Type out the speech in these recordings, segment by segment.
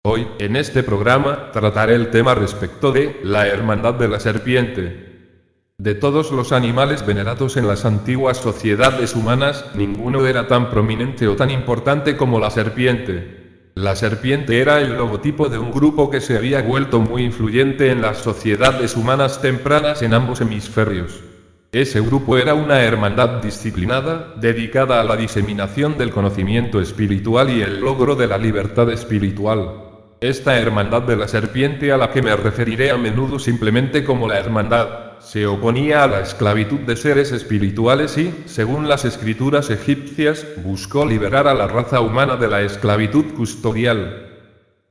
Hoy, en este programa, trataré el tema respecto de la hermandad de la serpiente. De todos los animales venerados en las antiguas sociedades humanas, ninguno era tan prominente o tan importante como la serpiente. La serpiente era el logotipo de un grupo que se había vuelto muy influyente en las sociedades humanas tempranas en ambos hemisferios. Ese grupo era una hermandad disciplinada, dedicada a la diseminación del conocimiento espiritual y el logro de la libertad espiritual. Esta hermandad de la serpiente, a la que me referiré a menudo simplemente como la hermandad, se oponía a la esclavitud de seres espirituales y, según las escrituras egipcias, buscó liberar a la raza humana de la esclavitud custodial.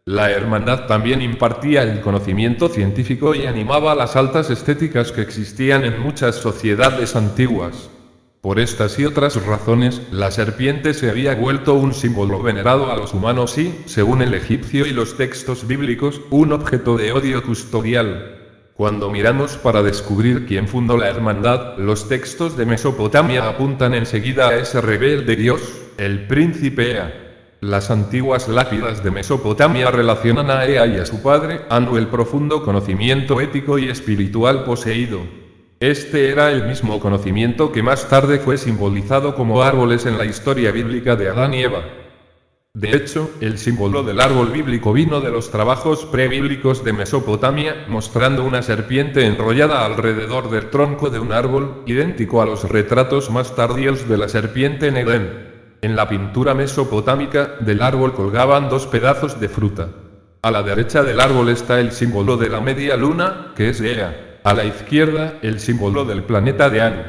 La hermandad también impartía el conocimiento científico y animaba las altas estéticas que existían en muchas sociedades antiguas. Por estas y otras razones, la serpiente se había vuelto un símbolo venerado a los humanos y, según el egipcio y los textos bíblicos, un objeto de odio custodial. Cuando miramos para descubrir quién fundó la hermandad, los textos de Mesopotamia apuntan enseguida a ese rebelde dios, el príncipe Ea. Las antiguas lápidas de Mesopotamia relacionan a Ea y a su padre, Anu, el profundo conocimiento ético y espiritual poseído. Este era el mismo conocimiento que más tarde fue simbolizado como árboles en la historia bíblica de Adán y Eva. De hecho, el símbolo del árbol bíblico vino de los trabajos prebíblicos de Mesopotamia, mostrando una serpiente enrollada alrededor del tronco de un árbol, idéntico a los retratos más tardíos de la serpiente en Edén. En la pintura mesopotámica, del árbol colgaban dos pedazos de fruta. A la derecha del árbol está el símbolo de la media luna, que es Ea. A la izquierda, el símbolo del planeta de Anu.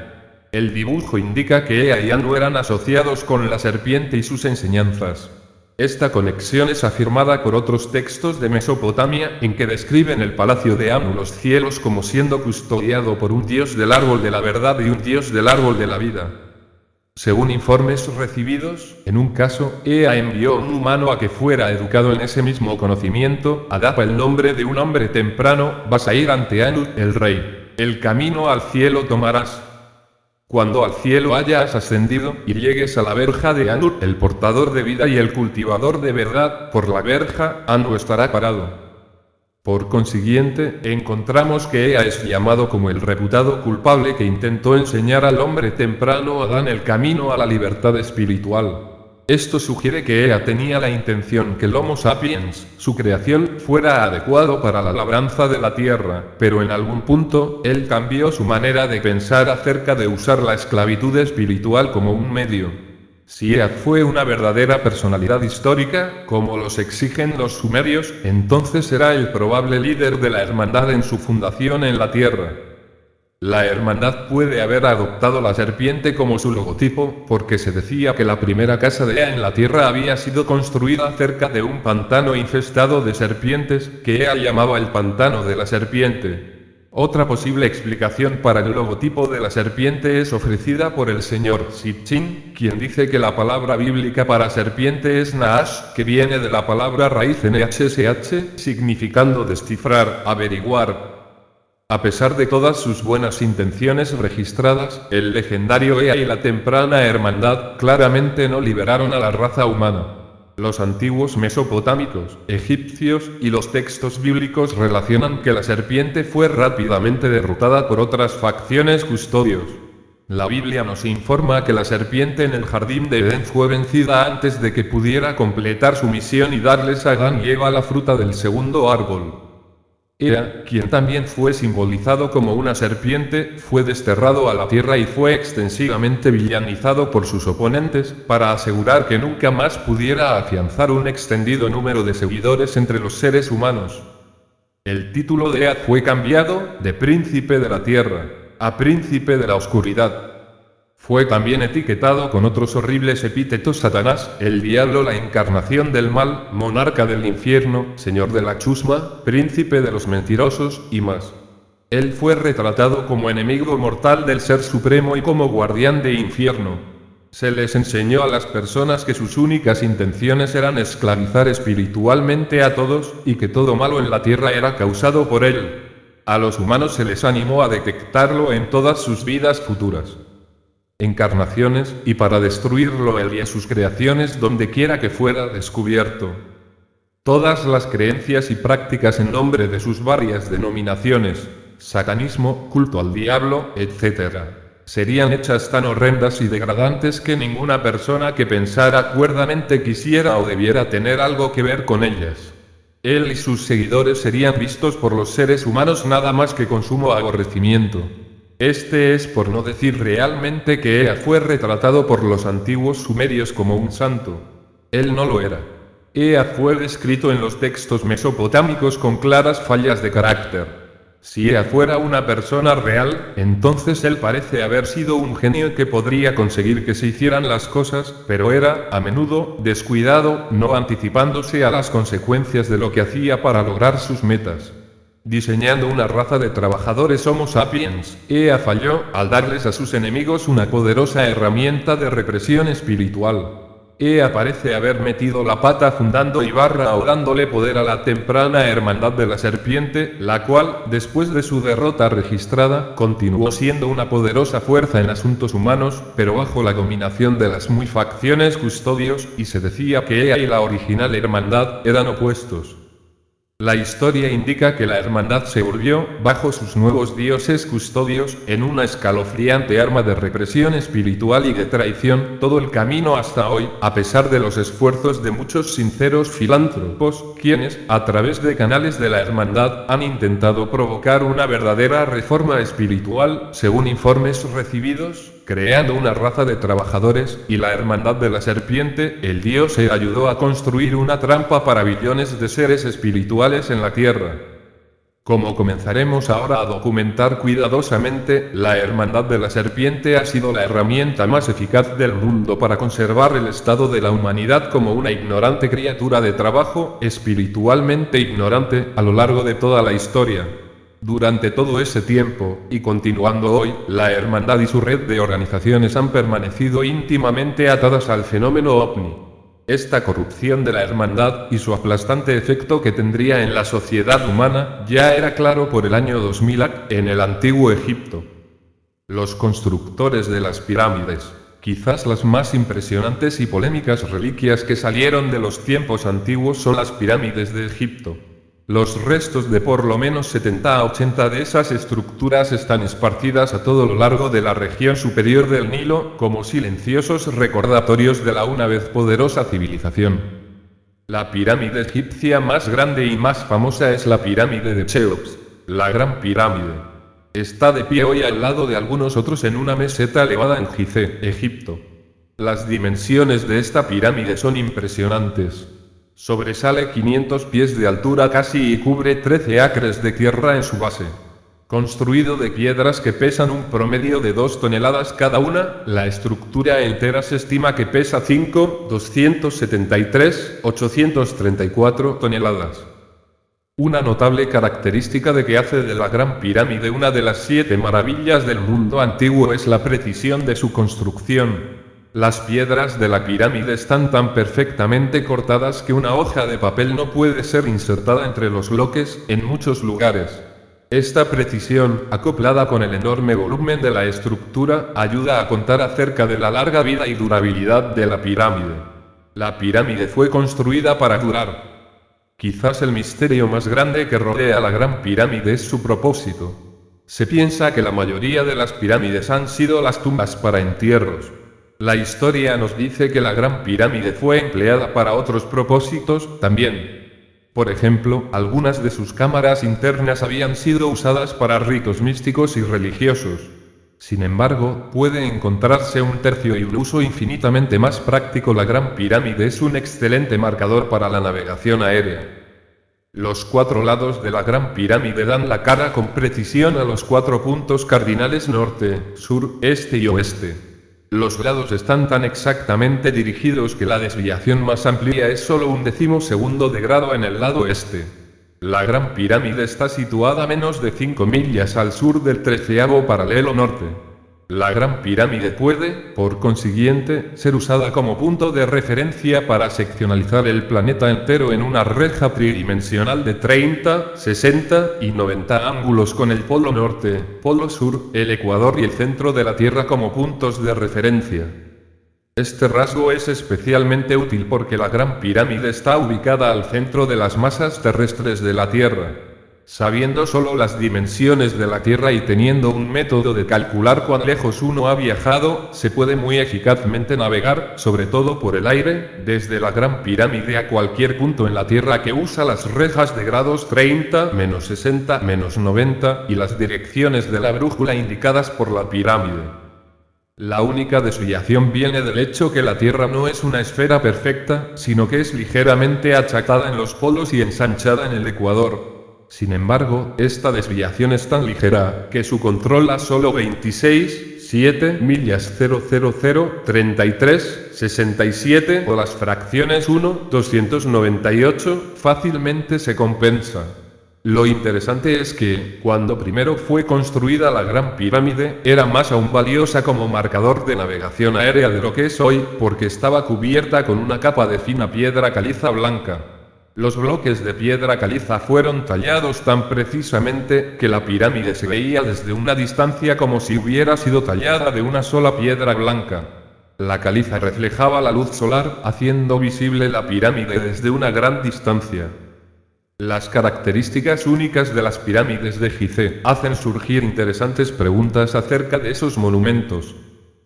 El dibujo indica que Ea y Anu eran asociados con la serpiente y sus enseñanzas. Esta conexión es afirmada por otros textos de Mesopotamia, en que describen el palacio de Anu, los cielos, como siendo custodiado por un dios del árbol de la verdad y un dios del árbol de la vida. Según informes recibidos, en un caso, Ea envió a un humano a que fuera educado en ese mismo conocimiento, Adapa, el nombre de un hombre temprano: vas a ir ante Anu, el rey. El camino al cielo tomarás. Cuando al cielo hayas ascendido, y llegues a la verja de Anu, el portador de vida y el cultivador de verdad, por la verja, Anu estará parado. Por consiguiente, encontramos que Ea es llamado como el reputado culpable que intentó enseñar al hombre temprano Adán el camino a la libertad espiritual. Esto sugiere que Ea tenía la intención que el Homo sapiens, su creación, fuera adecuado para la labranza de la tierra, pero en algún punto, él cambió su manera de pensar acerca de usar la esclavitud espiritual como un medio. Si Ea fue una verdadera personalidad histórica, como los exigen los sumerios, entonces será el probable líder de la hermandad en su fundación en la tierra. La hermandad puede haber adoptado la serpiente como su logotipo, porque se decía que la primera casa de Ea en la tierra había sido construida cerca de un pantano infestado de serpientes, que Ea llamaba el pantano de la serpiente. Otra posible explicación para el logotipo de la serpiente es ofrecida por el señor Sitchin, quien dice que la palabra bíblica para serpiente es Naash, que viene de la palabra raíz NHSH, significando descifrar, averiguar. A pesar de todas sus buenas intenciones registradas, el legendario Ea y la temprana hermandad claramente no liberaron a la raza humana. Los antiguos mesopotámicos, egipcios y los textos bíblicos relacionan que la serpiente fue rápidamente derrotada por otras facciones custodios. La Biblia nos informa que la serpiente en el jardín de Edén fue vencida antes de que pudiera completar su misión y darles a Adán y Eva la fruta del segundo árbol. Ea, quien también fue simbolizado como una serpiente, fue desterrado a la tierra y fue extensivamente villanizado por sus oponentes, para asegurar que nunca más pudiera afianzar un extendido número de seguidores entre los seres humanos. El título de Ea fue cambiado, de príncipe de la tierra, a príncipe de la oscuridad. Fue también etiquetado con otros horribles epítetos: Satanás, el diablo, la encarnación del mal, monarca del infierno, señor de la chusma, príncipe de los mentirosos, y más. Él fue retratado como enemigo mortal del Ser Supremo y como guardián de infierno. Se les enseñó a las personas que sus únicas intenciones eran esclavizar espiritualmente a todos, y que todo malo en la tierra era causado por él. A los humanos se les animó a detectarlo en todas sus vidas futuras encarnaciones, y para destruirlo él y a sus creaciones donde quiera que fuera descubierto. Todas las creencias y prácticas en nombre de sus varias denominaciones, satanismo, culto al diablo, etc., serían hechas tan horrendas y degradantes que ninguna persona que pensara cuerdamente quisiera o debiera tener algo que ver con ellas. Él y sus seguidores serían vistos por los seres humanos nada más que con sumo aborrecimiento. Este es por no decir realmente que Ea fue retratado por los antiguos sumerios como un santo. Él no lo era. Ea fue descrito en los textos mesopotámicos con claras fallas de carácter. Si Ea fuera una persona real, entonces él parece haber sido un genio que podría conseguir que se hicieran las cosas, pero era, a menudo, descuidado, no anticipándose a las consecuencias de lo que hacía para lograr sus metas. Diseñando una raza de trabajadores Homo sapiens, Ea falló al darles a sus enemigos una poderosa herramienta de represión espiritual. Ea parece haber metido la pata fundando Ibarra o dándole poder a la temprana Hermandad de la Serpiente, la cual, después de su derrota registrada, continuó siendo una poderosa fuerza en asuntos humanos, pero bajo la dominación de las muy facciones custodios, y se decía que Ea y la original Hermandad eran opuestos. La historia indica que la hermandad se volvió, bajo sus nuevos dioses custodios, en una escalofriante arma de represión espiritual y de traición, todo el camino hasta hoy, a pesar de los esfuerzos de muchos sinceros filántropos, quienes, a través de canales de la hermandad, han intentado provocar una verdadera reforma espiritual, según informes recibidos, creando una raza de trabajadores, y la Hermandad de la Serpiente, el dios Ea ayudó a construir una trampa para billones de seres espirituales en la Tierra. Como comenzaremos ahora a documentar cuidadosamente, la Hermandad de la Serpiente ha sido la herramienta más eficaz del mundo para conservar el estado de la humanidad como una ignorante criatura de trabajo, espiritualmente ignorante, a lo largo de toda la historia. Durante todo ese tiempo, y continuando hoy, la Hermandad y su red de organizaciones han permanecido íntimamente atadas al fenómeno ovni. Esta corrupción de la Hermandad, y su aplastante efecto que tendría en la sociedad humana, ya era claro por el año 2000 en el antiguo Egipto. Los constructores de las pirámides, quizás las más impresionantes y polémicas reliquias que salieron de los tiempos antiguos son las pirámides de Egipto. Los restos de por lo menos 70 a 80 de esas estructuras están esparcidas a todo lo largo de la región superior del Nilo, como silenciosos recordatorios de la una vez poderosa civilización. La pirámide egipcia más grande y más famosa es la pirámide de Cheops, la Gran Pirámide. Está de pie hoy al lado de algunos otros en una meseta elevada en Gizeh, Egipto. Las dimensiones de esta pirámide son impresionantes. Sobresale 500 pies de altura casi y cubre 13 acres de tierra en su base. Construido de piedras que pesan un promedio de 2 toneladas cada una, la estructura entera se estima que pesa 834 toneladas. Una notable característica de que hace de la Gran Pirámide una de las 7 maravillas del mundo antiguo es la precisión de su construcción. Las piedras de la pirámide están tan perfectamente cortadas que una hoja de papel no puede ser insertada entre los bloques, en muchos lugares. Esta precisión, acoplada con el enorme volumen de la estructura, ayuda a contar acerca de la larga vida y durabilidad de la pirámide. La pirámide fue construida para durar. Quizás el misterio más grande que rodea a la Gran Pirámide es su propósito. Se piensa que la mayoría de las pirámides han sido las tumbas para entierros. La historia nos dice que la Gran Pirámide fue empleada para otros propósitos también. Por ejemplo, algunas de sus cámaras internas habían sido usadas para ritos místicos y religiosos. Sin embargo, puede encontrarse un tercio y un uso infinitamente más práctico. La Gran Pirámide es un excelente marcador para la navegación aérea. Los 4 lados de la Gran Pirámide dan la cara con precisión a los 4 puntos cardinales norte, sur, este y oeste. Los lados están tan exactamente dirigidos que la desviación más amplia es solo 1/10 segundo de grado en el lado este. La Gran Pirámide está situada a menos de 5 millas al sur del 13º paralelo norte. La Gran Pirámide puede, por consiguiente, ser usada como punto de referencia para seccionalizar el planeta entero en una reja tridimensional de 30, 60 y 90 ángulos con el polo norte, polo sur, el ecuador y el centro de la Tierra como puntos de referencia. Este rasgo es especialmente útil porque la Gran Pirámide está ubicada al centro de las masas terrestres de la Tierra. Sabiendo solo las dimensiones de la Tierra y teniendo un método de calcular cuán lejos uno ha viajado, se puede muy eficazmente navegar, sobre todo por el aire, desde la Gran Pirámide a cualquier punto en la Tierra que usa las rejas de grados 30, -60, -90 y las direcciones de la brújula indicadas por la pirámide. La única desviación viene del hecho que la Tierra no es una esfera perfecta, sino que es ligeramente achatada en los polos y ensanchada en el ecuador. Sin embargo, esta desviación es tan ligera, que su control a solo 26,7 millas 0,0033,67 o las fracciones 1/298 fácilmente se compensa. Lo interesante es que, cuando primero fue construida la Gran Pirámide, era más aún valiosa como marcador de navegación aérea de lo que es hoy, porque estaba cubierta con una capa de fina piedra caliza blanca. Los bloques de piedra caliza fueron tallados tan precisamente que la pirámide se veía desde una distancia como si hubiera sido tallada de una sola piedra blanca. La caliza reflejaba la luz solar, haciendo visible la pirámide desde una gran distancia. Las características únicas de las pirámides de Gizeh hacen surgir interesantes preguntas acerca de esos monumentos.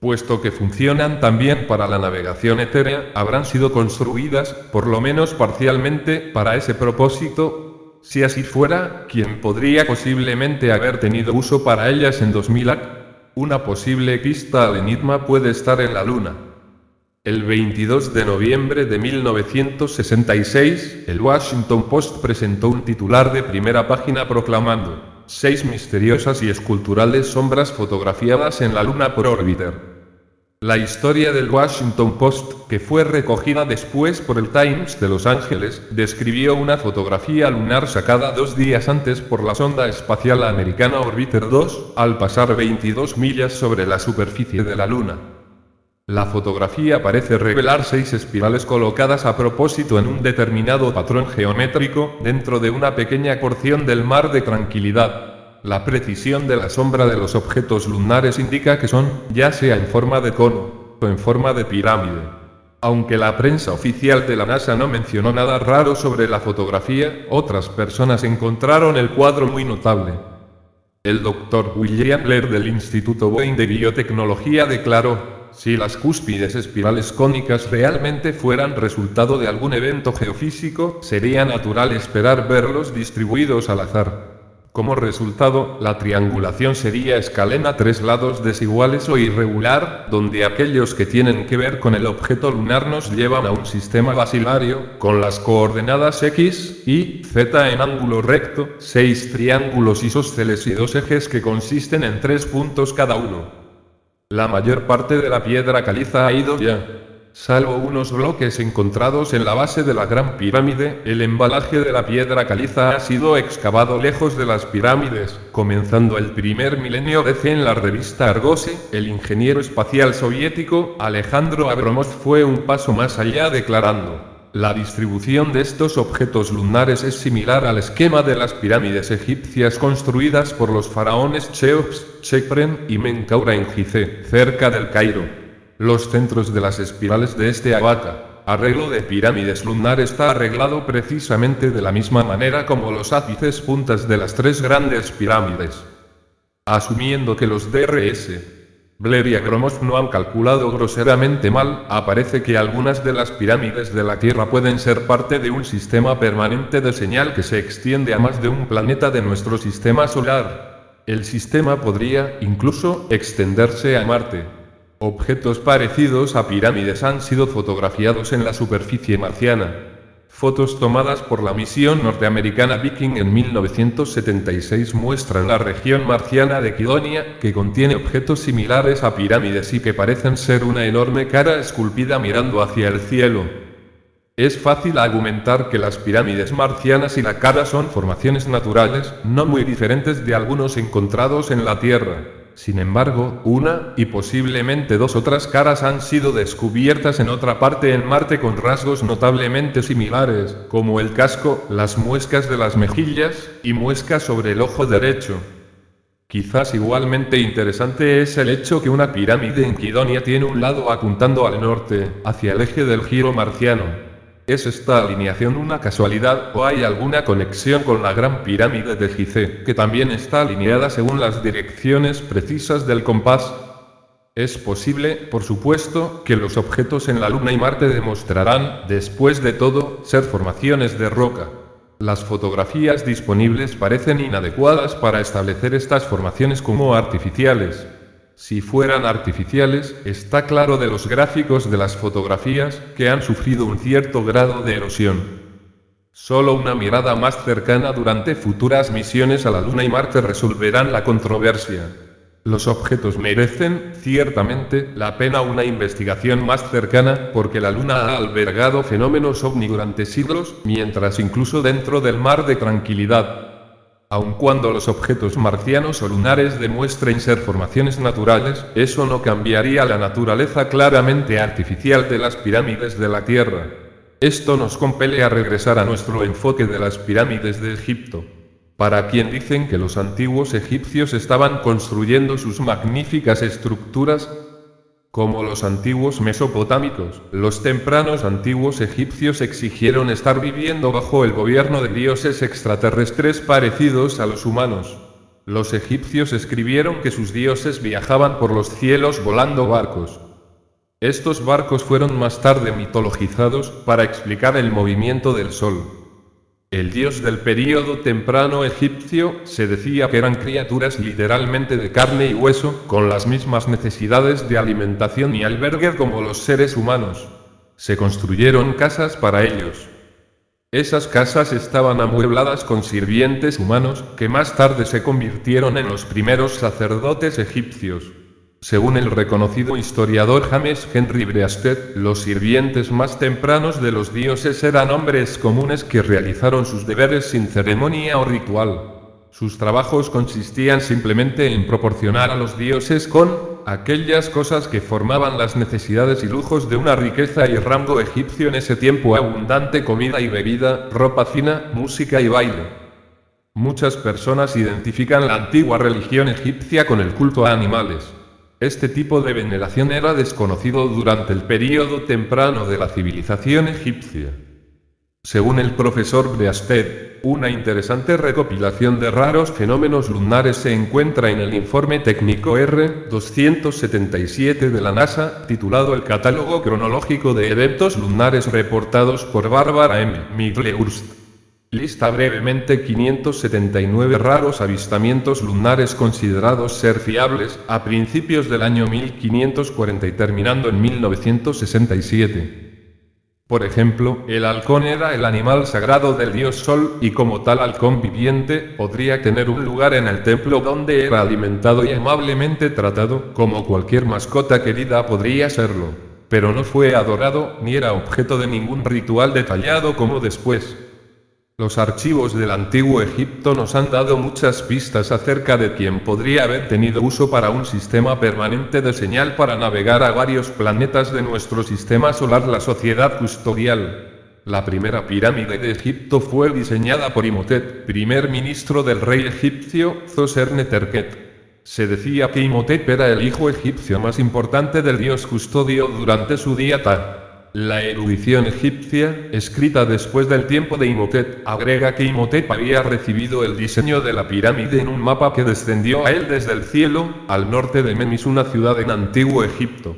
Puesto que funcionan también para la navegación etérea, habrán sido construidas, por lo menos parcialmente, para ese propósito. Si así fuera, ¿quién podría posiblemente haber tenido uso para ellas en 2000 AC? Una posible pista al enigma puede estar en la Luna. El 22 de noviembre de 1966, el Washington Post presentó un titular de primera página proclamando: 6 misteriosas y esculturales sombras fotografiadas en la Luna por Orbiter. La historia del Washington Post, que fue recogida después por el Times de Los Ángeles, describió una fotografía lunar sacada 2 días antes por la sonda espacial americana Orbiter 2, al pasar 22 millas sobre la superficie de la Luna. La fotografía parece revelar 6 espirales colocadas a propósito en un determinado patrón geométrico, dentro de una pequeña porción del mar de tranquilidad. La precisión de la sombra de los objetos lunares indica que son, ya sea en forma de cono, o en forma de pirámide. Aunque la prensa oficial de la NASA no mencionó nada raro sobre la fotografía, otras personas encontraron el cuadro muy notable. El Dr. William Blair del Instituto Boeing de Biotecnología declaró: si las cúspides espirales cónicas realmente fueran resultado de algún evento geofísico, sería natural esperar verlos distribuidos al azar. Como resultado, la triangulación sería escalena 3 lados desiguales o irregular, donde aquellos que tienen que ver con el objeto lunar nos llevan a un sistema basilario, con las coordenadas X, Y, Z en ángulo recto, 6 triángulos isósceles y 2 ejes que consisten en 3 puntos cada uno. La mayor parte de la piedra caliza ha ido ya. Salvo unos bloques encontrados en la base de la Gran Pirámide, el embalaje de la piedra caliza ha sido excavado lejos de las pirámides. Comenzando el primer milenio DC en la revista Argosy, el ingeniero espacial soviético, Alejandro Abromov fue un paso más allá declarando: la distribución de estos objetos lunares es similar al esquema de las pirámides egipcias construidas por los faraones Cheops, Chephren y Menkaura en Gizeh, cerca del Cairo. Los centros de las espirales de este arreglo de pirámides lunar está arreglado precisamente de la misma manera como los ápices puntas de las 3 grandes pirámides. Asumiendo que los Drs. Blair y Abromov no han calculado groseramente mal, aparece que algunas de las pirámides de la Tierra pueden ser parte de un sistema permanente de señal que se extiende a más de un planeta de nuestro sistema solar. El sistema podría, incluso, extenderse a Marte. Objetos parecidos a pirámides han sido fotografiados en la superficie marciana. Fotos tomadas por la misión norteamericana Viking en 1976 muestran la región marciana de Kidonia, que contiene objetos similares a pirámides y que parecen ser una enorme cara esculpida mirando hacia el cielo. Es fácil argumentar que las pirámides marcianas y la cara son formaciones naturales, no muy diferentes de algunos encontrados en la Tierra. Sin embargo, una, y posiblemente 2 otras caras han sido descubiertas en otra parte en Marte con rasgos notablemente similares, como el casco, las muescas de las mejillas, y muescas sobre el ojo derecho. Quizás igualmente interesante es el hecho que una pirámide en Kidonia tiene un lado apuntando al norte, hacia el eje del giro marciano. ¿Es esta alineación una casualidad o hay alguna conexión con la gran pirámide de Gizeh, que también está alineada según las direcciones precisas del compás? Es posible, por supuesto, que los objetos en la Luna y Marte demostrarán, después de todo, ser formaciones de roca. Las fotografías disponibles parecen inadecuadas para establecer estas formaciones como artificiales. Si fueran artificiales, está claro de los gráficos de las fotografías que han sufrido un cierto grado de erosión. Solo una mirada más cercana durante futuras misiones a la Luna y Marte resolverán la controversia. Los objetos merecen, ciertamente, la pena una investigación más cercana, porque la Luna ha albergado fenómenos ovni durante siglos, mientras incluso dentro del mar de tranquilidad. Aun cuando los objetos marcianos o lunares demuestren ser formaciones naturales, eso no cambiaría la naturaleza claramente artificial de las pirámides de la Tierra. Esto nos compele a regresar a nuestro enfoque de las pirámides de Egipto. Para quien dicen que los antiguos egipcios estaban construyendo sus magníficas estructuras, como los antiguos mesopotámicos, los tempranos antiguos egipcios exigieron estar viviendo bajo el gobierno de dioses extraterrestres parecidos a los humanos. Los egipcios escribieron que sus dioses viajaban por los cielos volando barcos. Estos barcos fueron más tarde mitologizados para explicar el movimiento del sol. El dios del período temprano egipcio se decía que eran criaturas literalmente de carne y hueso, con las mismas necesidades de alimentación y albergue como los seres humanos. Se construyeron casas para ellos. Esas casas estaban amuebladas con sirvientes humanos, que más tarde se convirtieron en los primeros sacerdotes egipcios. Según el reconocido historiador James Henry Breasted, los sirvientes más tempranos de los dioses eran hombres comunes que realizaron sus deberes sin ceremonia o ritual. Sus trabajos consistían simplemente en proporcionar a los dioses con aquellas cosas que formaban las necesidades y lujos de una riqueza y rango egipcio en ese tiempo: abundante comida y bebida, ropa fina, música y baile. Muchas personas identifican la antigua religión egipcia con el culto a animales. Este tipo de veneración era desconocido durante el período temprano de la civilización egipcia. Según el profesor Breasted, una interesante recopilación de raros fenómenos lunares se encuentra en el informe técnico R-277 de la NASA, titulado El Catálogo Cronológico de Eventos Lunares Reportados por Barbara M. Midlehurst. Lista brevemente 579 raros avistamientos lunares considerados ser fiables, a principios del año 1540 y terminando en 1967. Por ejemplo, el halcón era el animal sagrado del dios Sol, y como tal halcón viviente, podría tener un lugar en el templo donde era alimentado y amablemente tratado, como cualquier mascota querida podría serlo. Pero no fue adorado, ni era objeto de ningún ritual detallado como después. Los archivos del antiguo Egipto nos han dado muchas pistas acerca de quién podría haber tenido uso para un sistema permanente de señal para navegar a varios planetas de nuestro sistema solar. La sociedad custodial. La primera pirámide de Egipto fue diseñada por Imhotep, primer ministro del rey egipcio, Zoser-Neterket. Se decía que Imhotep era el hijo egipcio más importante del dios custodio durante su día Ta. La erudición egipcia, escrita después del tiempo de Imhotep, agrega que Imhotep había recibido el diseño de la pirámide en un mapa que descendió a él desde el cielo, al norte de Memis, una ciudad en Antiguo Egipto.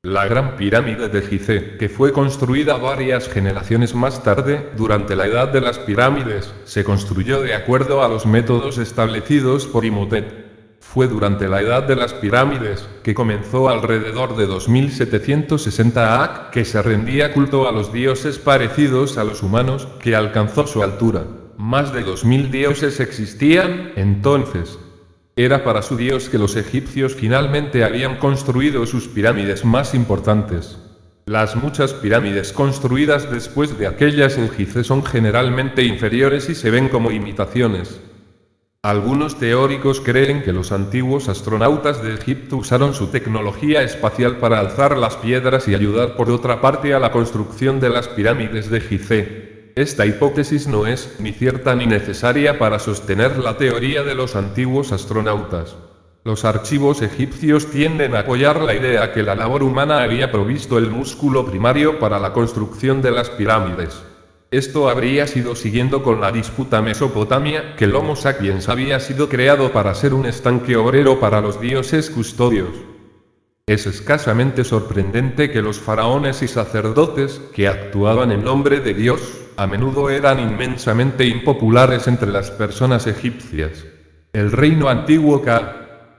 La Gran Pirámide de Gizeh, que fue construida varias generaciones más tarde, durante la Edad de las Pirámides, se construyó de acuerdo a los métodos establecidos por Imhotep. Fue durante la Edad de las Pirámides, que comenzó alrededor de 2760 AC, que se rendía culto a los dioses parecidos a los humanos, que alcanzó su altura. Más de 2000 dioses existían, entonces. Era para su dios que los egipcios finalmente habían construido sus pirámides más importantes. Las muchas pirámides construidas después de aquellas en Gizeh son generalmente inferiores y se ven como imitaciones. Algunos teóricos creen que los antiguos astronautas de Egipto usaron su tecnología espacial para alzar las piedras y ayudar por otra parte a la construcción de las pirámides de Gizeh. esta hipótesis no es ni cierta ni necesaria para sostener la teoría de los antiguos astronautas. Los archivos egipcios tienden a apoyar la idea que la labor humana había provisto el músculo primario para la construcción de las pirámides. Esto habría sido siguiendo con la disputa mesopotamia, que el Homo sapiens había sido creado para ser un estanque obrero para los dioses custodios. Es escasamente sorprendente que los faraones y sacerdotes, que actuaban en nombre de Dios, a menudo eran inmensamente impopulares entre las personas egipcias. El reino antiguo ca.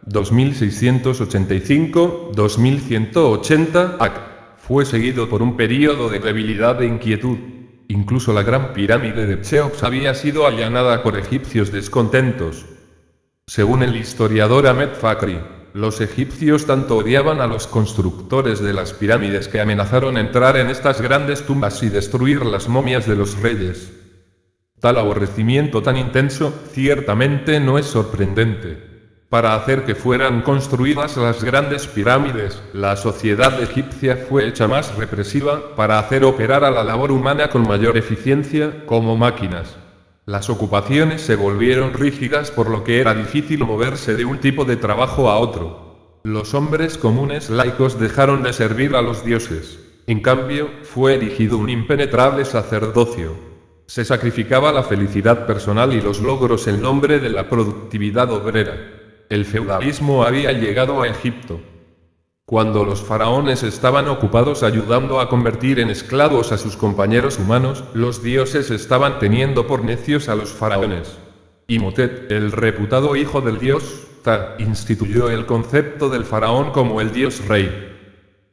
2685-2180 AC fue seguido por un período de debilidad e inquietud. Incluso la gran pirámide de Cheops había sido allanada por egipcios descontentos. Según el historiador Ahmed Fakri, los egipcios tanto odiaban a los constructores de las pirámides que amenazaron entrar en estas grandes tumbas y destruir las momias de los reyes. Tal aborrecimiento tan intenso, ciertamente no es sorprendente. Para hacer que fueran construidas las grandes pirámides, la sociedad egipcia fue hecha más represiva, para hacer operar a la labor humana con mayor eficiencia, como máquinas. Las ocupaciones se volvieron rígidas por lo que era difícil moverse de un tipo de trabajo a otro. Los hombres comunes laicos dejaron de servir a los dioses. En cambio, fue erigido un impenetrable sacerdocio. Se sacrificaba la felicidad personal y los logros en nombre de la productividad obrera. El feudalismo había llegado a Egipto. Cuando los faraones estaban ocupados ayudando a convertir en esclavos a sus compañeros humanos, los dioses estaban teniendo por necios a los faraones. Imhotep, el reputado hijo del dios Ptah, instituyó el concepto del faraón como el dios rey.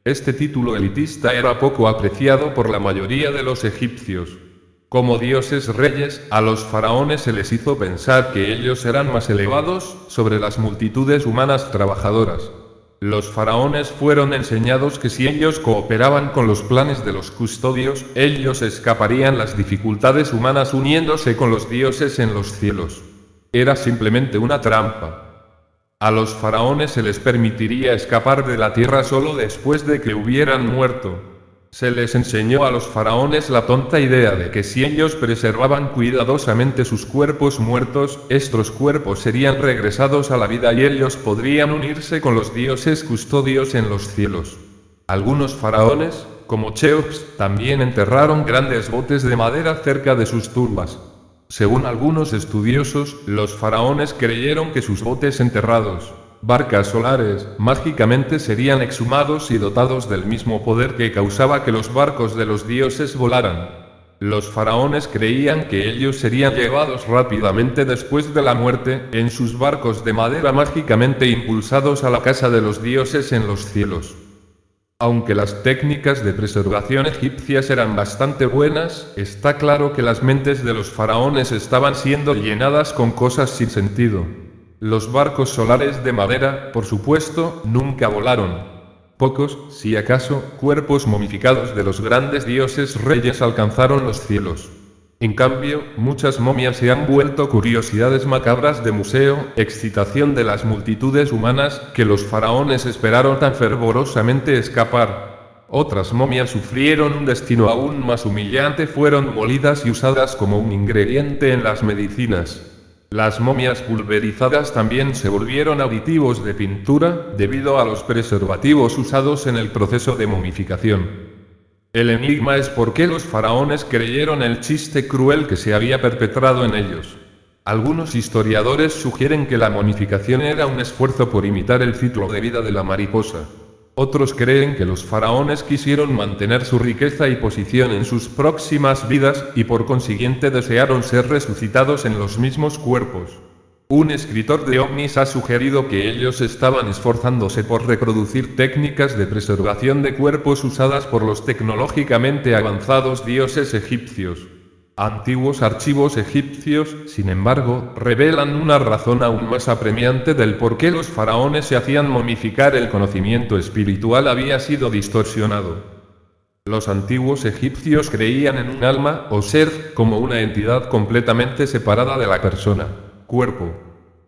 Este título elitista era poco apreciado por la mayoría de los egipcios. Como dioses reyes, a los faraones se les hizo pensar que ellos eran más elevados sobre las multitudes humanas trabajadoras. Los faraones fueron enseñados que si ellos cooperaban con los planes de los custodios, ellos escaparían las dificultades humanas uniéndose con los dioses en los cielos. Era simplemente una trampa. A los faraones se les permitiría escapar de la tierra solo después de que hubieran muerto. Se les enseñó a los faraones la tonta idea de que si ellos preservaban cuidadosamente sus cuerpos muertos, estos cuerpos serían regresados a la vida y ellos podrían unirse con los dioses custodios en los cielos. Algunos faraones, como Cheops, también enterraron grandes botes de madera cerca de sus tumbas. Según algunos estudiosos, los faraones creyeron que sus botes enterrados, barcas solares, mágicamente serían exhumados y dotados del mismo poder que causaba que los barcos de los dioses volaran. Los faraones creían que ellos serían llevados rápidamente después de la muerte, en sus barcos de madera mágicamente impulsados a la casa de los dioses en los cielos. Aunque las técnicas de preservación egipcias eran bastante buenas, está claro que las mentes de los faraones estaban siendo llenadas con cosas sin sentido. Los barcos solares de madera, por supuesto, nunca volaron. Pocos, si acaso, cuerpos momificados de los grandes dioses reyes alcanzaron los cielos. En cambio, muchas momias se han vuelto curiosidades macabras de museo, excitación de las multitudes humanas, que los faraones esperaron tan fervorosamente escapar. Otras momias sufrieron un destino aún más humillante, fueron molidas y usadas como un ingrediente en las medicinas. Las momias pulverizadas también se volvieron aditivos de pintura, debido a los preservativos usados en el proceso de momificación. El enigma es por qué los faraones creyeron el chiste cruel que se había perpetrado en ellos. Algunos historiadores sugieren que la momificación era un esfuerzo por imitar el ciclo de vida de la mariposa. Otros creen que los faraones quisieron mantener su riqueza y posición en sus próximas vidas, y por consiguiente desearon ser resucitados en los mismos cuerpos. Un escritor de ovnis ha sugerido que ellos estaban esforzándose por reproducir técnicas de preservación de cuerpos usadas por los tecnológicamente avanzados dioses egipcios. Antiguos archivos egipcios, sin embargo, revelan una razón aún más apremiante del por qué los faraones se hacían momificar. El conocimiento espiritual había sido distorsionado. Los antiguos egipcios creían en un alma, o ser, como una entidad completamente separada de la persona, cuerpo.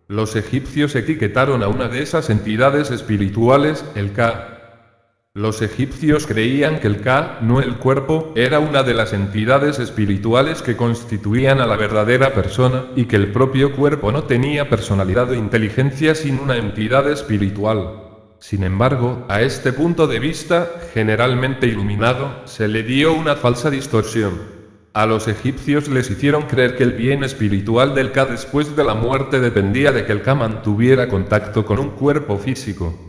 Los egipcios etiquetaron a una de esas entidades espirituales, el Ka. Los egipcios creían que el Ka, no el cuerpo, era una de las entidades espirituales que constituían a la verdadera persona, y que el propio cuerpo no tenía personalidad o inteligencia sin una entidad espiritual. Sin embargo, a este punto de vista, generalmente iluminado, se le dio una falsa distorsión. A los egipcios les hicieron creer que el bien espiritual del Ka después de la muerte dependía de que el Ka mantuviera contacto con un cuerpo físico.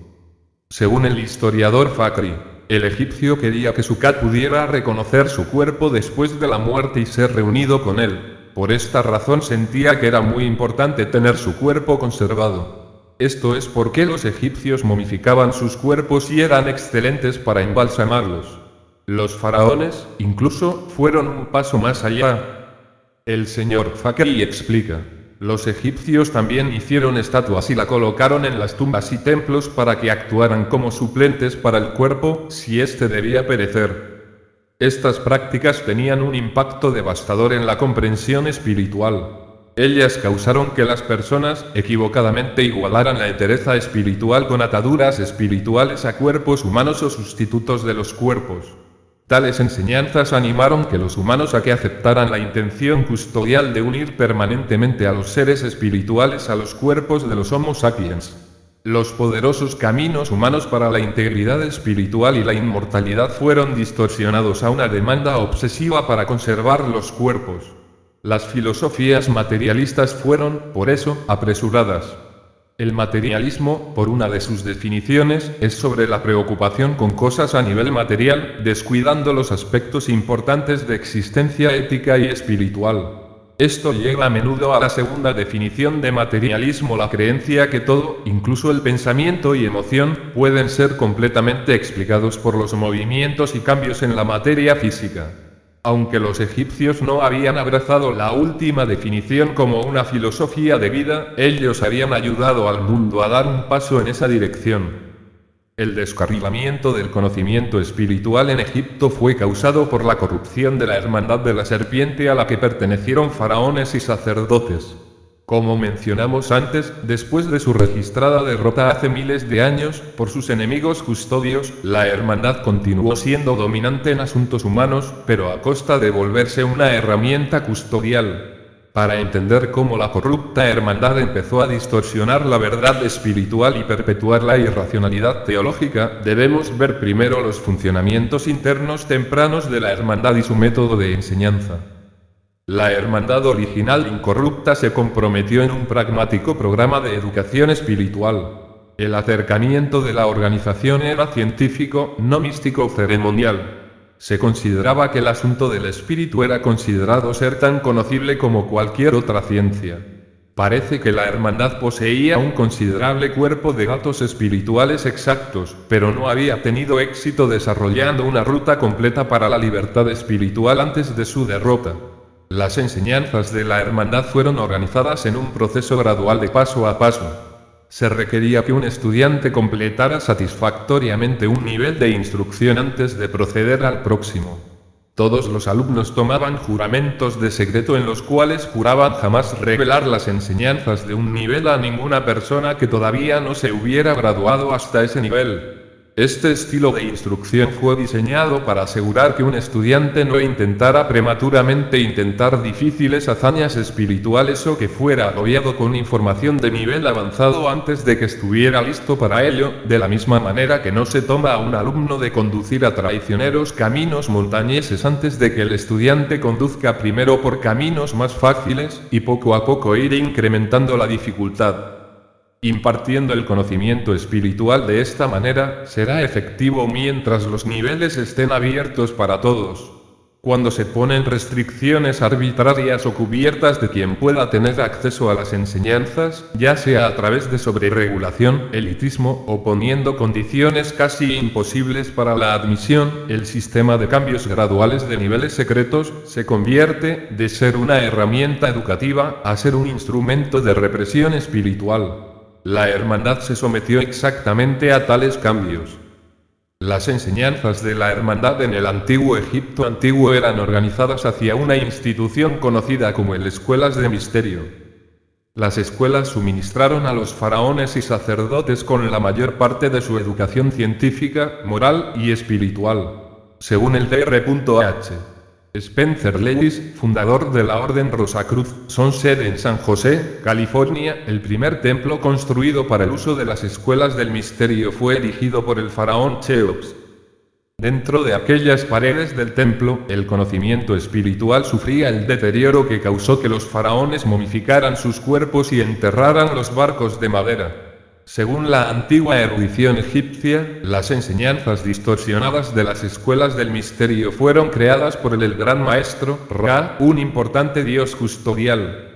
Según el historiador Fakri, el egipcio quería que su Ka pudiera reconocer su cuerpo después de la muerte y ser reunido con él. Por esta razón sentía que era muy importante tener su cuerpo conservado. Esto es porque los egipcios momificaban sus cuerpos y eran excelentes para embalsamarlos. Los faraones, incluso, fueron un paso más allá. El señor Fakri explica. Los egipcios también hicieron estatuas y la colocaron en las tumbas y templos para que actuaran como suplentes para el cuerpo, si éste debía perecer. Estas prácticas tenían un impacto devastador en la comprensión espiritual. Ellas causaron que las personas, equivocadamente, igualaran la entereza espiritual con ataduras espirituales a cuerpos humanos o sustitutos de los cuerpos. Tales enseñanzas animaron que los humanos a que aceptaran la intención custodial de unir permanentemente a los seres espirituales a los cuerpos de los Homo sapiens. Los poderosos caminos humanos para la integridad espiritual y la inmortalidad fueron distorsionados a una demanda obsesiva para conservar los cuerpos. Las filosofías materialistas fueron, por eso, apresuradas. El materialismo, por una de sus definiciones, es sobre la preocupación con cosas a nivel material, descuidando los aspectos importantes de existencia ética y espiritual. Esto llega a menudo a la segunda definición de materialismo, la creencia que todo, incluso el pensamiento y emoción, pueden ser completamente explicados por los movimientos y cambios en la materia física. Aunque los egipcios no habían abrazado la última definición como una filosofía de vida, ellos habían ayudado al mundo a dar un paso en esa dirección. El descarrilamiento del conocimiento espiritual en Egipto fue causado por la corrupción de la Hermandad de la Serpiente a la que pertenecieron faraones y sacerdotes. Como mencionamos antes, después de su registrada derrota hace miles de años, por sus enemigos custodios, la hermandad continuó siendo dominante en asuntos humanos, pero a costa de volverse una herramienta custodial. Para entender cómo la corrupta hermandad empezó a distorsionar la verdad espiritual y perpetuar la irracionalidad teológica, debemos ver primero los funcionamientos internos tempranos de la hermandad y su método de enseñanza. La hermandad original incorrupta se comprometió en un pragmático programa de educación espiritual. El acercamiento de la organización era científico, no místico o ceremonial. Se consideraba que el asunto del espíritu era considerado ser tan conocible como cualquier otra ciencia. Parece que la hermandad poseía un considerable cuerpo de datos espirituales exactos, pero no había tenido éxito desarrollando una ruta completa para la libertad espiritual antes de su derrota. Las enseñanzas de la hermandad fueron organizadas en un proceso gradual de paso a paso. Se requería que un estudiante completara satisfactoriamente un nivel de instrucción antes de proceder al próximo. Todos los alumnos tomaban juramentos de secreto en los cuales juraban jamás revelar las enseñanzas de un nivel a ninguna persona que todavía no se hubiera graduado hasta ese nivel. Este estilo de instrucción fue diseñado para asegurar que un estudiante no intentara prematuramente intentar difíciles hazañas espirituales o que fuera agobiado con información de nivel avanzado antes de que estuviera listo para ello, de la misma manera que no se toma a un alumno de conducir a traicioneros caminos montañeses antes de que el estudiante conduzca primero por caminos más fáciles, y poco a poco ir incrementando la dificultad. Impartiendo el conocimiento espiritual de esta manera, será efectivo mientras los niveles estén abiertos para todos. Cuando se ponen restricciones arbitrarias o cubiertas de quien pueda tener acceso a las enseñanzas, ya sea a través de sobreregulación, elitismo o poniendo condiciones casi imposibles para la admisión, el sistema de cambios graduales de niveles secretos se convierte, de ser una herramienta educativa, a ser un instrumento de represión espiritual. La hermandad se sometió exactamente a tales cambios. Las enseñanzas de la hermandad en el antiguo Egipto antiguo eran organizadas hacia una institución conocida como el escuelas de misterio. Las escuelas suministraron a los faraones y sacerdotes con la mayor parte de su educación científica, moral y espiritual. Según el Dr. Spencer Lewis, fundador de la Orden Rosacruz, sede en San José, California, el primer templo construido para el uso de las escuelas del misterio fue erigido por el faraón Cheops. Dentro de aquellas paredes del templo, el conocimiento espiritual sufría el deterioro que causó que los faraones momificaran sus cuerpos y enterraran los barcos de madera. Según la antigua erudición egipcia, las enseñanzas distorsionadas de las escuelas del misterio fueron creadas por el gran maestro, Ra, un importante dios custodial.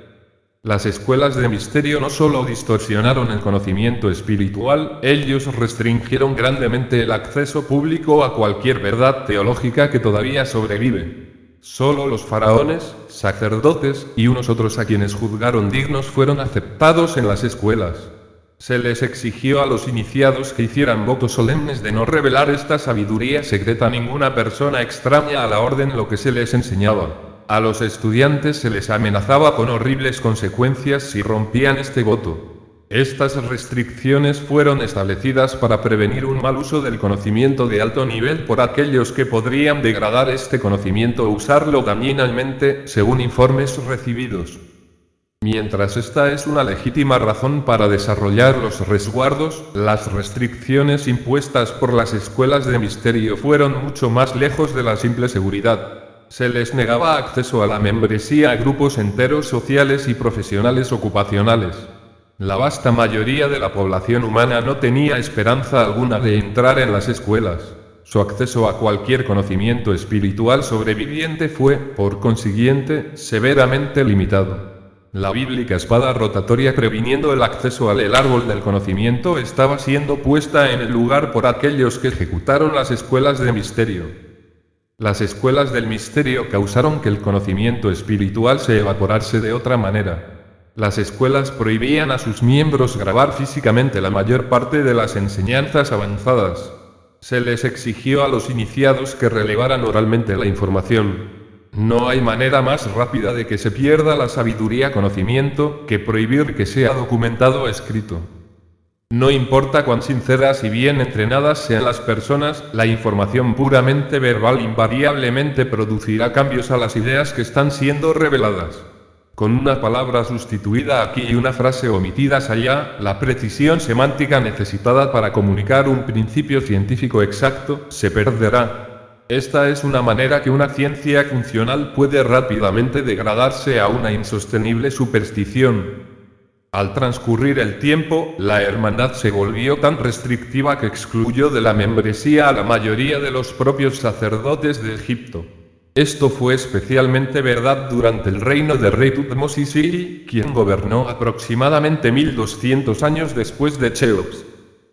Las escuelas de misterio no solo distorsionaron el conocimiento espiritual, ellos restringieron grandemente el acceso público a cualquier verdad teológica que todavía sobrevive. Solo los faraones, sacerdotes, y unos otros a quienes juzgaron dignos fueron aceptados en las escuelas. Se les exigió a los iniciados que hicieran votos solemnes de no revelar esta sabiduría secreta a ninguna persona extraña a la orden lo que se les enseñaba. A los estudiantes se les amenazaba con horribles consecuencias si rompían este voto. Estas restricciones fueron establecidas para prevenir un mal uso del conocimiento de alto nivel por aquellos que podrían degradar este conocimiento o usarlo dañinamente, según informes recibidos. Mientras esta es una legítima razón para desarrollar los resguardos, las restricciones impuestas por las escuelas de misterio fueron mucho más lejos de la simple seguridad. Se les negaba acceso a la membresía a grupos enteros sociales y profesionales ocupacionales. La vasta mayoría de la población humana no tenía esperanza alguna de entrar en las escuelas. Su acceso a cualquier conocimiento espiritual sobreviviente fue, por consiguiente, severamente limitado. La bíblica espada rotatoria previniendo el acceso al árbol del conocimiento estaba siendo puesta en el lugar por aquellos que ejecutaron las escuelas de misterio. Las escuelas del misterio causaron que el conocimiento espiritual se evaporase de otra manera. Las escuelas prohibían a sus miembros grabar físicamente la mayor parte de las enseñanzas avanzadas. Se les exigió a los iniciados que relevaran oralmente la información. No hay manera más rápida de que se pierda la sabiduría conocimiento que prohibir que sea documentado o escrito. No importa cuán sinceras y bien entrenadas sean las personas, la información puramente verbal invariablemente producirá cambios a las ideas que están siendo reveladas. Con una palabra sustituida aquí y una frase omitidas allá, la precisión semántica necesitada para comunicar un principio científico exacto se perderá. Esta es una manera que una ciencia funcional puede rápidamente degradarse a una insostenible superstición. Al transcurrir el tiempo, la hermandad se volvió tan restrictiva que excluyó de la membresía a la mayoría de los propios sacerdotes de Egipto. Esto fue especialmente verdad durante el reino del rey Tutmosis I, quien gobernó aproximadamente 1200 años después de Cheops.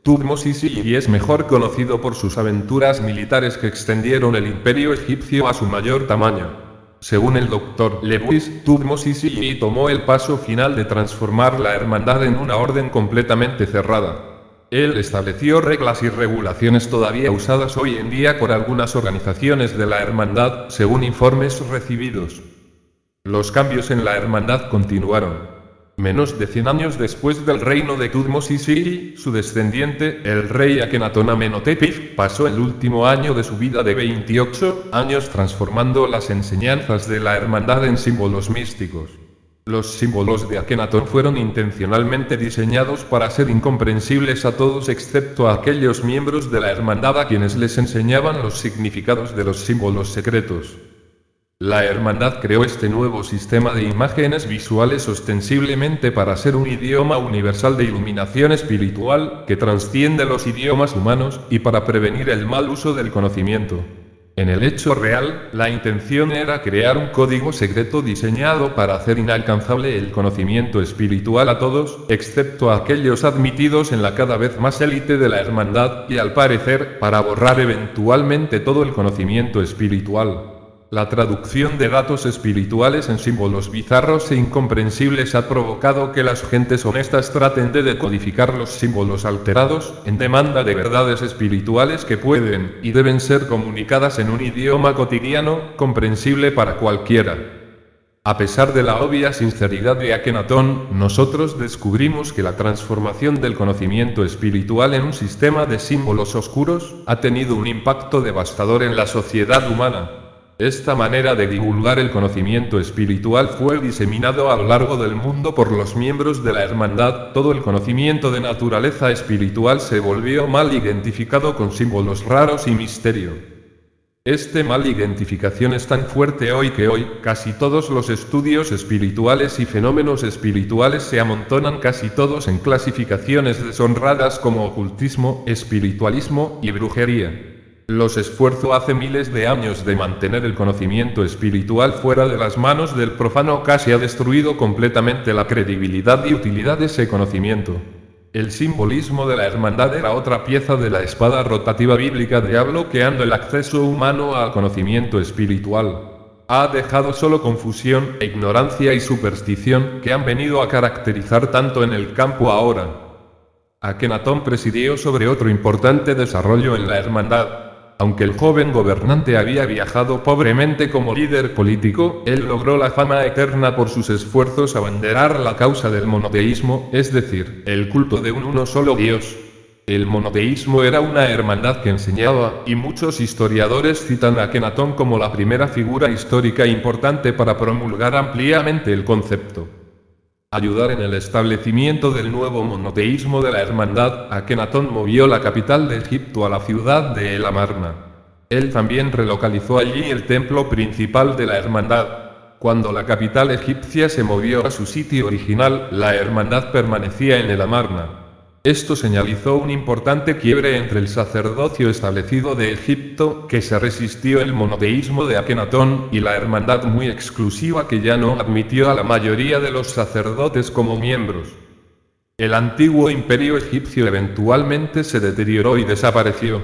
Tutmosis I es mejor conocido por sus aventuras militares que extendieron el imperio egipcio a su mayor tamaño. Según el Dr. Lewis, Tutmosis I tomó el paso final de transformar la hermandad en una orden completamente cerrada. Él estableció reglas y regulaciones todavía usadas hoy en día por algunas organizaciones de la hermandad, según informes recibidos. Los cambios en la hermandad continuaron. Menos de 100 años después del reino de Tutmosis I, su descendiente, el rey Akenatón Amenhotep, pasó el último año de su vida de 28 años transformando las enseñanzas de la hermandad en símbolos místicos. Los símbolos de Akenatón fueron intencionalmente diseñados para ser incomprensibles a todos excepto a aquellos miembros de la hermandad a quienes les enseñaban los significados de los símbolos secretos. La hermandad creó este nuevo sistema de imágenes visuales ostensiblemente para ser un idioma universal de iluminación espiritual, que trasciende los idiomas humanos, y para prevenir el mal uso del conocimiento. En el hecho real, la intención era crear un código secreto diseñado para hacer inalcanzable el conocimiento espiritual a todos, excepto a aquellos admitidos en la cada vez más élite de la hermandad, y al parecer, para borrar eventualmente todo el conocimiento espiritual. La traducción de datos espirituales en símbolos bizarros e incomprensibles ha provocado que las gentes honestas traten de decodificar los símbolos alterados, en demanda de verdades espirituales que pueden y deben ser comunicadas en un idioma cotidiano, comprensible para cualquiera. A pesar de la obvia sinceridad de Akenatón, nosotros descubrimos que la transformación del conocimiento espiritual en un sistema de símbolos oscuros ha tenido un impacto devastador en la sociedad humana. Esta manera de divulgar el conocimiento espiritual fue diseminado a lo largo del mundo por los miembros de la hermandad. Todo el conocimiento de naturaleza espiritual se volvió mal identificado con símbolos raros y misterio. Este mal identificación es tan fuerte hoy que hoy, casi todos los estudios espirituales y fenómenos espirituales se amontonan casi todos en clasificaciones deshonradas como ocultismo, espiritualismo y brujería. Los esfuerzos hace miles de años de mantener el conocimiento espiritual fuera de las manos del profano casi ha destruido completamente la credibilidad y utilidad de ese conocimiento. El simbolismo de la hermandad era otra pieza de la espada rotativa bíblica de bloqueando el acceso humano al conocimiento espiritual. Ha dejado solo confusión, ignorancia y superstición que han venido a caracterizar tanto en el campo ahora. Akenatón presidió sobre otro importante desarrollo en la hermandad. Aunque el joven gobernante había viajado pobremente como líder político, él logró la fama eterna por sus esfuerzos a abanderar la causa del monoteísmo, es decir, el culto de un uno solo Dios. El monoteísmo era una hermandad que enseñaba, y muchos historiadores citan a Akenatón como la primera figura histórica importante para promulgar ampliamente el concepto. Ayudar en el establecimiento del nuevo monoteísmo de la hermandad, Akenatón movió la capital de Egipto a la ciudad de El Amarna. Él también relocalizó allí el templo principal de la hermandad. Cuando la capital egipcia se movió a su sitio original, la hermandad permanecía en El Amarna. Esto señalizó un importante quiebre entre el sacerdocio establecido de Egipto, que se resistió al monoteísmo de Akenatón, y la hermandad muy exclusiva que ya no admitió a la mayoría de los sacerdotes como miembros. El antiguo imperio egipcio eventualmente se deterioró y desapareció.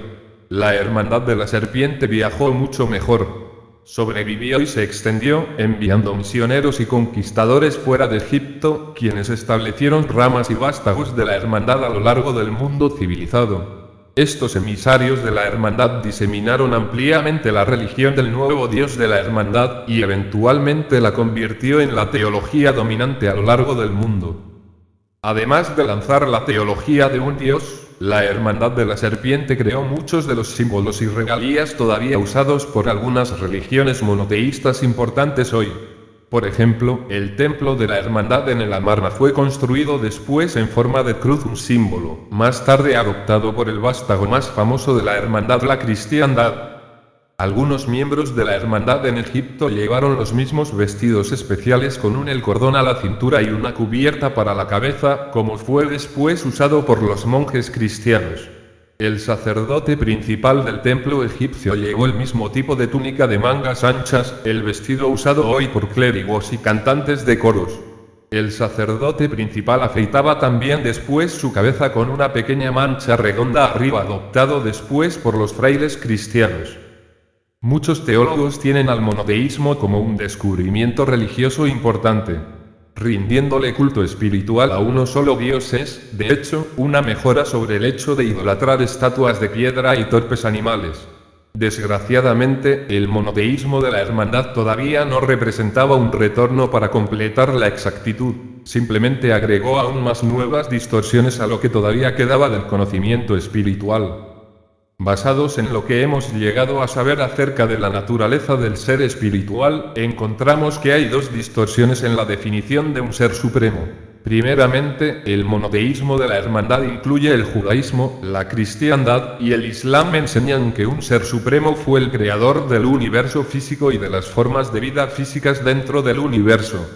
La hermandad de la serpiente viajó mucho mejor. Sobrevivió y se extendió, enviando misioneros y conquistadores fuera de Egipto, quienes establecieron ramas y vástagos de la hermandad a lo largo del mundo civilizado. Estos emisarios de la hermandad diseminaron ampliamente la religión del nuevo Dios de la hermandad, y eventualmente la convirtió en la teología dominante a lo largo del mundo. Además de lanzar la teología de un Dios, la Hermandad de la Serpiente creó muchos de los símbolos y regalías todavía usados por algunas religiones monoteístas importantes hoy. Por ejemplo, el templo de la Hermandad en El Amarna fue construido después en forma de cruz, un símbolo, más tarde adoptado por el vástago más famoso de la Hermandad, la cristiandad. Algunos miembros de la hermandad en Egipto llevaron los mismos vestidos especiales con el cordón a la cintura y una cubierta para la cabeza, como fue después usado por los monjes cristianos. El sacerdote principal del templo egipcio llevó el mismo tipo de túnica de mangas anchas, el vestido usado hoy por clérigos y cantantes de coros. El sacerdote principal afeitaba también después su cabeza con una pequeña mancha redonda arriba, adoptado después por los frailes cristianos. Muchos teólogos tienen al monoteísmo como un descubrimiento religioso importante. Rindiéndole culto espiritual a uno solo Dios es, de hecho, una mejora sobre el hecho de idolatrar estatuas de piedra y torpes animales. Desgraciadamente, el monoteísmo de la hermandad todavía no representaba un retorno para completar la exactitud, simplemente agregó aún más nuevas distorsiones a lo que todavía quedaba del conocimiento espiritual. Basados en lo que hemos llegado a saber acerca de la naturaleza del ser espiritual, encontramos que hay dos distorsiones en la definición de un ser supremo. Primeramente, el monoteísmo de la hermandad incluye el judaísmo, la cristiandad y el islam enseñan que un ser supremo fue el creador del universo físico y de las formas de vida físicas dentro del universo.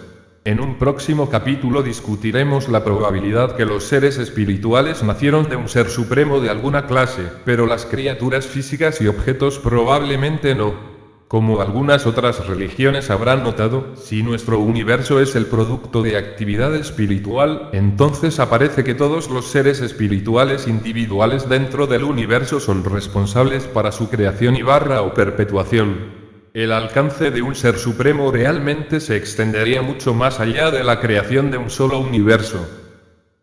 En un próximo capítulo discutiremos la probabilidad que los seres espirituales nacieron de un ser supremo de alguna clase, pero las criaturas físicas y objetos probablemente no. Como algunas otras religiones habrán notado, si nuestro universo es el producto de actividad espiritual, entonces aparece que todos los seres espirituales individuales dentro del universo son responsables para su creación o perpetuación. El alcance de un ser supremo realmente se extendería mucho más allá de la creación de un solo universo.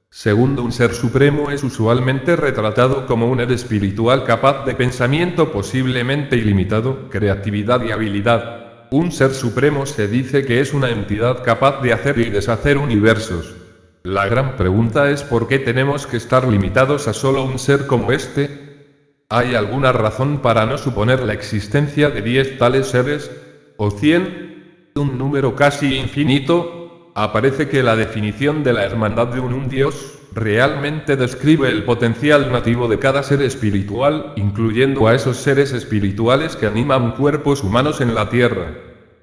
Segundo, un ser supremo es usualmente retratado como un ser espiritual capaz de pensamiento posiblemente ilimitado, creatividad y habilidad. Un ser supremo se dice que es una entidad capaz de hacer y deshacer universos. La gran pregunta es ¿por qué tenemos que estar limitados a solo un ser como este? ¿Hay alguna razón para no suponer la existencia de 10 tales seres? ¿O 100? ¿Un número casi infinito? Aparece que la definición de la hermandad de un Dios realmente describe el potencial nativo de cada ser espiritual, incluyendo a esos seres espirituales que animan cuerpos humanos en la tierra.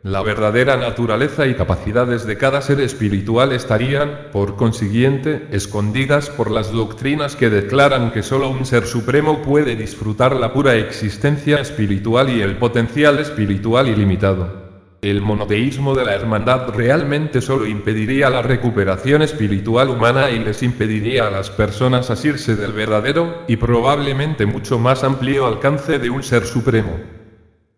La verdadera naturaleza y capacidades de cada ser espiritual estarían, por consiguiente, escondidas por las doctrinas que declaran que solo un ser supremo puede disfrutar la pura existencia espiritual y el potencial espiritual ilimitado. El monoteísmo de la hermandad realmente solo impediría la recuperación espiritual humana y les impediría a las personas asirse del verdadero, y probablemente mucho más amplio alcance de un ser supremo.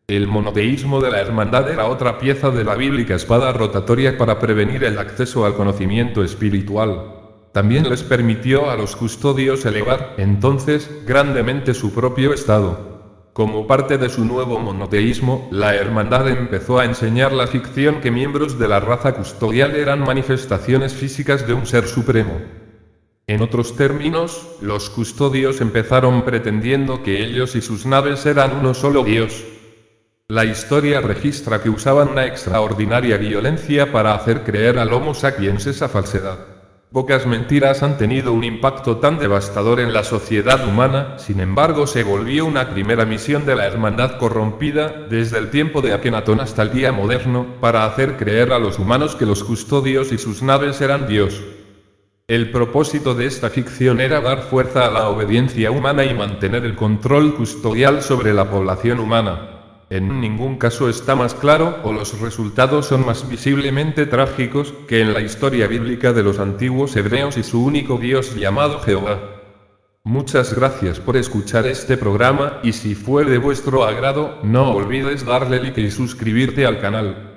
El monoteísmo de la hermandad era otra pieza de la bíblica espada rotatoria para prevenir el acceso al conocimiento espiritual. También les permitió a los custodios elevar, entonces, grandemente su propio estado. Como parte de su nuevo monoteísmo, la hermandad empezó a enseñar la ficción que miembros de la raza custodial eran manifestaciones físicas de un ser supremo. En otros términos, los custodios empezaron pretendiendo que ellos y sus naves eran uno solo Dios. La historia registra que usaban una extraordinaria violencia para hacer creer al Homo sapiens esa falsedad. Pocas mentiras han tenido un impacto tan devastador en la sociedad humana, sin embargo se volvió una primera misión de la hermandad corrompida, desde el tiempo de Akenatón hasta el día moderno, para hacer creer a los humanos que los custodios y sus naves eran Dios. El propósito de esta ficción era dar fuerza a la obediencia humana y mantener el control custodial sobre la población humana. En ningún caso está más claro, o los resultados son más visiblemente trágicos, que en la historia bíblica de los antiguos hebreos y su único Dios llamado Jehová. Muchas gracias por escuchar este programa, y si fue de vuestro agrado, no olvides darle like y suscribirte al canal.